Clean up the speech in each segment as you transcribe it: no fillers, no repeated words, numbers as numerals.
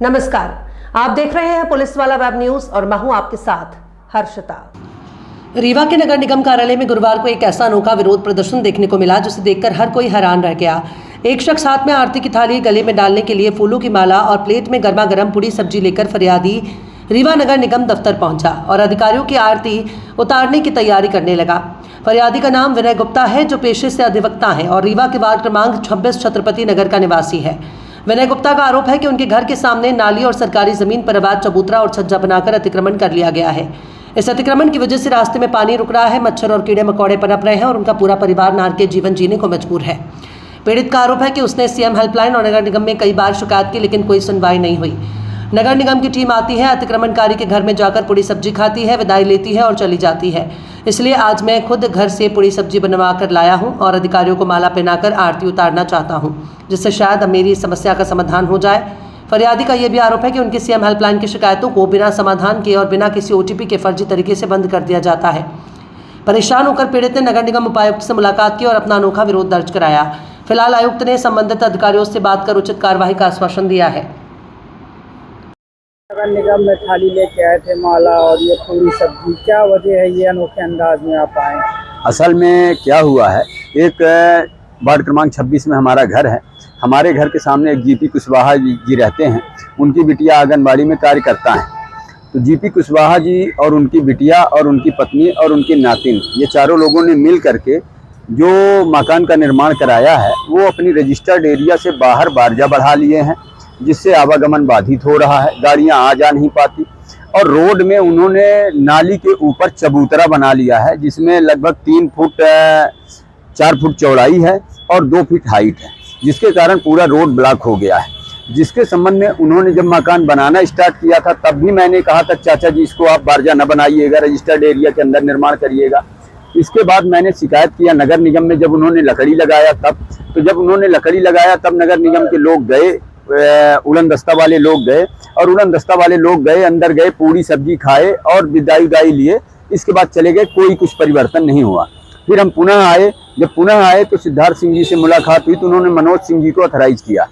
नमस्कार, आप देख रहे हैं पुलिस वाला वेब न्यूज और मैं हूं आपके साथ हर्षिता। रीवा के नगर निगम कार्यालय में गुरुवार को एक ऐसा अनोखा विरोध प्रदर्शन देखने को मिला जिसे देखकर हर कोई हैरान रह गया। एक शख्स हाथ में आरती की थाली गले में डालने के लिए फूलों की माला और प्लेट में गर्मा गर्म पूरी सब्जी लेकर फरियादी रीवा नगर निगम दफ्तर पहुंचा और अधिकारियों की आरती उतारने की तैयारी करने लगा। फरियादी का नाम विनय गुप्ता है, जो पेशे से अधिवक्ता है और रीवा के वार्ड क्रमांक 26 छत्रपति नगर का निवासी है। विनय गुप्ता का आरोप है कि उनके घर के सामने नाली और सरकारी जमीन पर अवैध चबूतरा और छज्जा बनाकर अतिक्रमण कर लिया गया है। इस अतिक्रमण की वजह से रास्ते में पानी रुक रहा है, मच्छर और कीड़े मकोड़े पनप रहे हैं और उनका पूरा परिवार नार के जीवन जीने को मजबूर है। पीड़ित का आरोप है कि उसने सीएम हेल्पलाइन और नगर निगम में कई बार शिकायत की, लेकिन कोई सुनवाई नहीं हुई। नगर निगम की टीम आती है, अतिक्रमणकारी के घर में जाकर पूरी सब्जी खाती है, विदाई लेती है और चली जाती है। इसलिए आज मैं खुद घर से पूरी सब्जी बनवा कर लाया हूं और अधिकारियों को माला पहनाकर आरती उतारना चाहता हूं, जिससे शायद अब मेरी समस्या का समाधान हो जाए। फरियादी का यह भी आरोप है कि उनकी सीएम हेल्पलाइन की शिकायतों को बिना समाधान किए और बिना किसी ओटीपी के फर्जी तरीके से बंद कर दिया जाता है। परेशान होकर पीड़ित ने नगर निगम उपायुक्त से मुलाकात की और अपना अनोखा विरोध दर्ज कराया। फिलहाल आयुक्त ने संबंधित अधिकारियों से बात कर उचित कार्यवाही का आश्वासन दिया है। नगर निगम में थाली लेके आए थे माला और ये पूरी सब्जी, क्या वजह है ये अनोखे अंदाज में आप आए? असल में क्या हुआ है, एक वार्ड क्रमांक 26 में हमारा घर है। हमारे घर के सामने एक जीपी कुशवाहा जी रहते हैं। उनकी बिटिया आंगनबाड़ी में कार्य करता है। तो जीपी कुशवाहा जी और उनकी बिटिया और उनकी पत्नी और उनकी नातिन, ये चारों लोगों ने मिल करके जो मकान का निर्माण कराया है वो अपनी रजिस्टर्ड एरिया से बाहर बारजा बढ़ा लिए हैं, जिससे आवागमन बाधित हो रहा है, गाड़ियां आ जा नहीं पाती। और रोड में उन्होंने नाली के ऊपर चबूतरा बना लिया है, जिसमें लगभग 4 फुट चौड़ाई है और 2 फीट हाइट है, जिसके कारण पूरा रोड ब्लॉक हो गया है। जिसके संबंध में उन्होंने जब मकान बनाना स्टार्ट किया था तब भी मैंने कहा था, चाचा जी इसको आप बारजा न बनाइएगा, रजिस्टर्ड एरिया के अंदर निर्माण करिएगा। इसके बाद मैंने शिकायत किया नगर निगम में, जब उन्होंने लकड़ी लगाया तब। तो जब उन्होंने लकड़ी लगाया तब नगर निगम के लोग गए, उड़न दस्ता वाले लोग गए और उड़न दस्ता वाले लोग गए, अंदर गए, पूरी सब्जी खाए और विदाई लिए। इसके बाद चले गए, कोई कुछ परिवर्तन नहीं हुआ। फिर हम पुनः आए, जब पुनः आए तो सिद्धार्थ सिंह जी से मुलाकात हुई तो उन्होंने मनोज सिंह जी को ऑथराइज किया।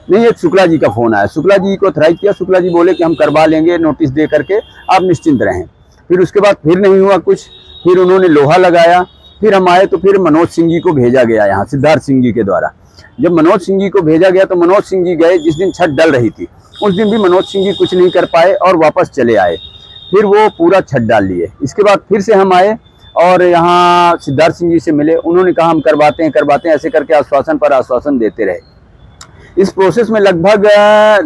नहीं, एक शुक्ला जी का फोन आया, शुक्ला जी को ऑथराइज किया। शुक्ला जी बोले कि हम करवा लेंगे, नोटिस दे करके आप निश्चिंत रहें। फिर उसके बाद फिर नहीं हुआ कुछ, फिर उन्होंने लोहा लगाया। फिर हम आए तो फिर मनोज सिंह जी को भेजा गया यहाँ सिद्धार्थ सिंह जी के द्वारा। जब मनोज सिंह जी को भेजा गया तो मनोज सिंह जी गए, जिस दिन छत डल रही थी उस दिन भी मनोज सिंह जी कुछ नहीं कर पाए और वापस चले आए। फिर वो पूरा छत डाल लिए। इसके बाद फिर से हम आए और यहाँ सिद्धार्थ सिंह जी से मिले। उन्होंने कहा हम करवाते हैं, ऐसे करके आश्वासन पर आश्वासन देते रहे। इस प्रोसेस में लगभग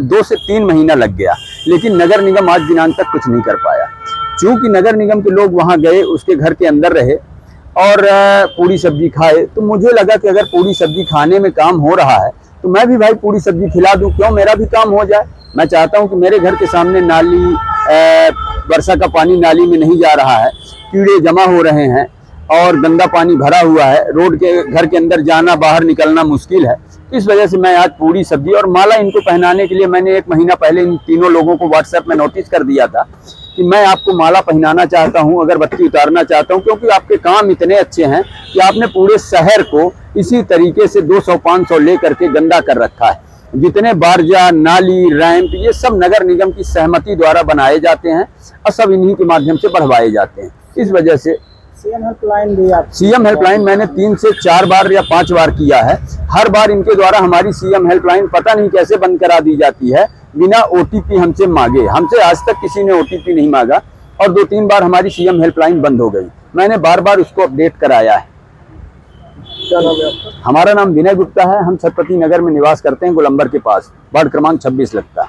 2 से 3 महीना लग गया, लेकिन नगर निगम आज दिनांक तक कुछ नहीं कर पाया। चूंकि नगर निगम के लोग वहाँ गए, उसके घर के अंदर रहे और पूरी सब्जी खाए, तो मुझे लगा कि अगर पूरी सब्जी खाने में काम हो रहा है तो मैं भी भाई पूरी सब्जी खिला दूं, क्यों मेरा भी काम हो जाए। मैं चाहता हूं कि मेरे घर के सामने नाली, वर्षा का पानी नाली में नहीं जा रहा है, कीड़े जमा हो रहे हैं और गंदा पानी भरा हुआ है, रोड के घर के अंदर जाना बाहर निकलना मुश्किल है। इस वजह से मैं आज पूरी सब्जी और माला इनको पहनाने के लिए मैंने 1 महीना पहले इन तीनों लोगों को व्हाट्सएप में नोटिस कर दिया था कि मैं आपको माला पहनाना चाहता हूं, अगरबत्ती उतारना चाहता हूं, क्योंकि आपके काम इतने अच्छे हैं कि आपने पूरे शहर को इसी तरीके से 200-500 लेकर के गंदा कर रखा है। जितने बारजा, नाली, रैंप, ये सब नगर निगम की सहमति द्वारा बनाए जाते हैं और सब इन्हीं के माध्यम से बढ़वाए जाते हैं। इस वजह से सीएम हेल्पलाइन भी आप? सीएम हेल्पलाइन मैंने 3 से 4 बार या 5 बार किया है। हर बार इनके द्वारा हमारी सीएम हेल्पलाइन पता नहीं कैसे बंद करा दी जाती है, बिना ओटीपी हमसे मांगे। हमसे आज तक किसी ने ओटीपी नहीं मांगा और 2-3 बार हमारी सीएम हेल्पलाइन बंद हो गई। मैंने बार बार उसको अपडेट कराया है। क्या नाम है आपका? हमारा नाम विनय गुप्ता है। हम छत्रपति नगर में निवास करते हैं, गोलंबर के पास, वार्ड क्रमांक 26 लगता है।